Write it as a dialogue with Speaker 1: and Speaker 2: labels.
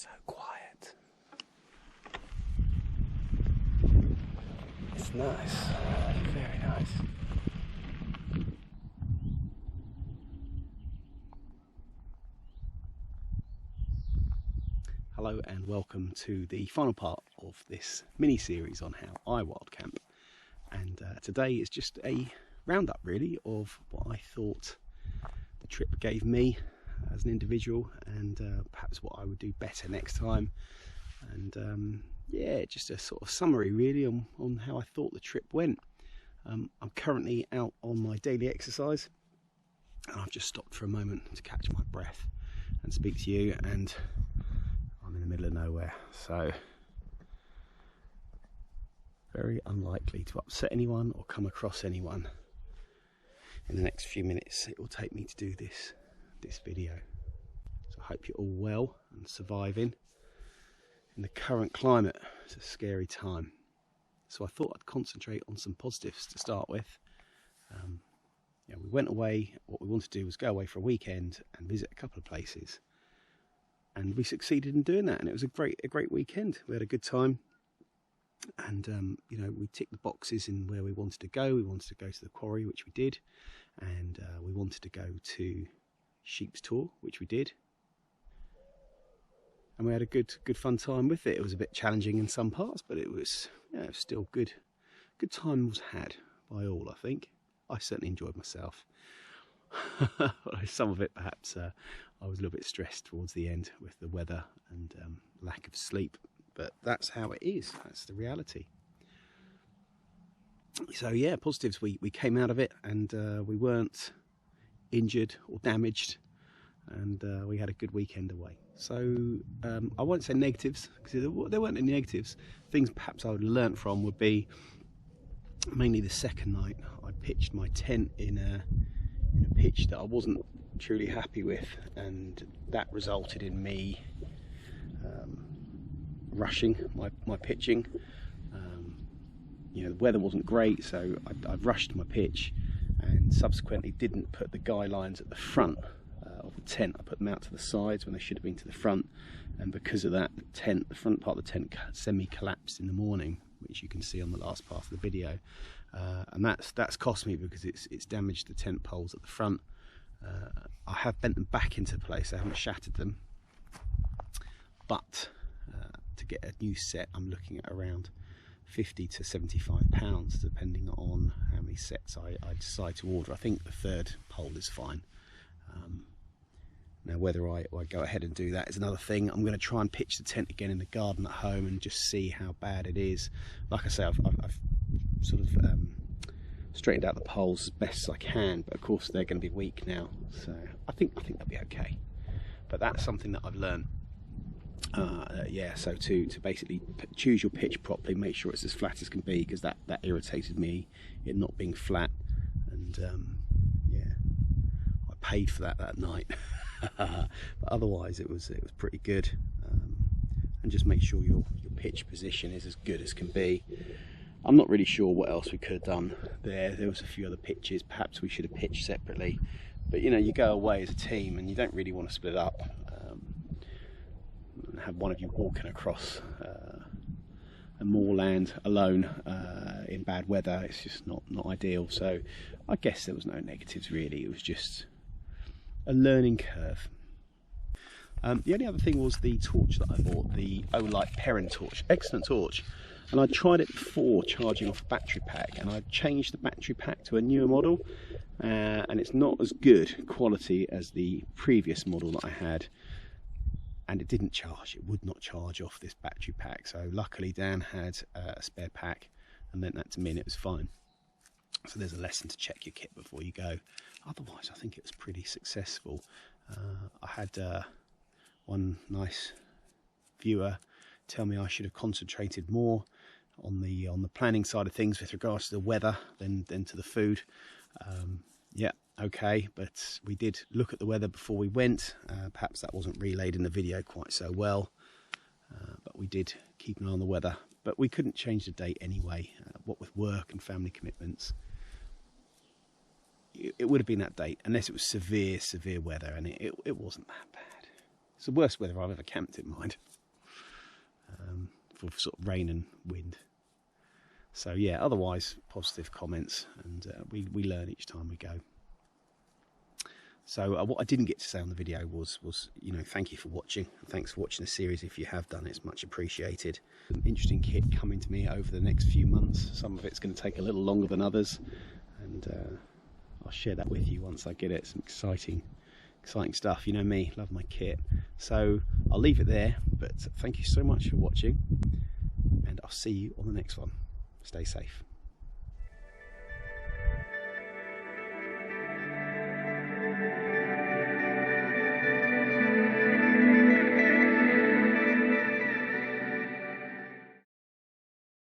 Speaker 1: So quiet. It's nice, very nice. Hello and welcome to the final part of this mini-series on how I wild camp. And today is just a roundup really of what I thought the trip gave me as an individual, and perhaps what I would do better next time. And yeah, just a sort of summary really on how I thought the trip went. I'm currently out on my daily exercise, and I've just stopped for a moment to catch my breath and speak to you, and I'm in the middle of nowhere, so very unlikely to upset anyone or come across anyone in the next few minutes it will take me to do this video. So I hope you're all well and surviving in the current climate. It's a scary time, so I thought I'd concentrate on some positives to start with. You know, we went away. What we wanted to do was go away for a weekend and visit a couple of places, and we succeeded in doing that, and it was a great weekend. We had a good time, and you know, we ticked the boxes in where we wanted to go. We wanted to go to the quarry, which we did, and we wanted to go to Sheep's Tor, which we did, and we had a good fun time with it. It was a bit challenging in some parts, but it was, yeah, it was still good time was had by all. I think I certainly enjoyed myself. Some of it perhaps I was a little bit stressed towards the end with the weather and lack of sleep, but that's how it is. That's the reality. So yeah, positives, we came out of it, and we weren't injured or damaged, and we had a good weekend away. So I won't say negatives, because there weren't any negatives. Things perhaps I would have learnt from would be mainly the second night. I pitched my tent in a pitch that I wasn't truly happy with, and that resulted in me rushing my pitching. You know, the weather wasn't great, so I rushed my pitch, and subsequently didn't put the guy lines at the front of the tent. I put them out to the sides when they should have been to the front, and because of that, the front part of the tent semi-collapsed in the morning, which you can see on the last part of the video, and that's cost me, because it's damaged the tent poles at the front. I have bent them back into place. I haven't shattered them, but to get a new set, I'm looking at around £50 to £75, depending on how many sets I decide to order. I think the third pole is fine. Now whether I go ahead and do that is another thing. I'm going to try and pitch the tent again in the garden at home and just see how bad it is. Like I say, I've sort of straightened out the poles as best as I can, but of course they're going to be weak now, so I think they'll be okay. But that's something that I've learned. Yeah, so to basically choose your pitch properly, make sure it's as flat as can be, because that irritated me, it not being flat, and yeah, I paid for that night. But otherwise it was pretty good. And just make sure your pitch position is as good as can be. I'm not really sure what else we could have done there. There was a few other pitches. Perhaps we should have pitched separately, but you know, you go away as a team and you don't really want to split up and have one of you walking across a moorland alone in bad weather. It's just not ideal. So I guess there was no negatives really. It was just a learning curve. The only other thing was the torch that I bought, the Olight Perrin torch. Excellent torch, and I tried it before charging off a battery pack, and I changed the battery pack to a newer model, and it's not as good quality as the previous model that I had, and it didn't charge. It would not charge off this battery pack. So luckily Dan had a spare pack and lent that to me, and it was fine. So there's a lesson to check your kit before you go. Otherwise I think it was pretty successful. I had one nice viewer tell me I should have concentrated more on the planning side of things with regards to the weather than to the food. Yeah, okay, but we did look at the weather before we went. Perhaps that wasn't relayed in the video quite so well, but we did keep an eye on the weather. But we couldn't change the date anyway. What with work and family commitments, it would have been that date unless it was severe weather, and it wasn't that bad. It's the worst weather I've ever camped in, mind, for sort of rain and wind. So yeah, otherwise positive comments, and we learn each time we go. So what I didn't get to say on the video was you know, thank you for watching. Thanks for watching the series. If you have done, it's much appreciated. An interesting kit coming to me over the next few months. Some of it's going to take a little longer than others, and I'll share that with you once I get it. Some exciting stuff. You know me, love my kit. So I'll leave it there, but thank you so much for watching, and I'll see you on the next one. Stay safe.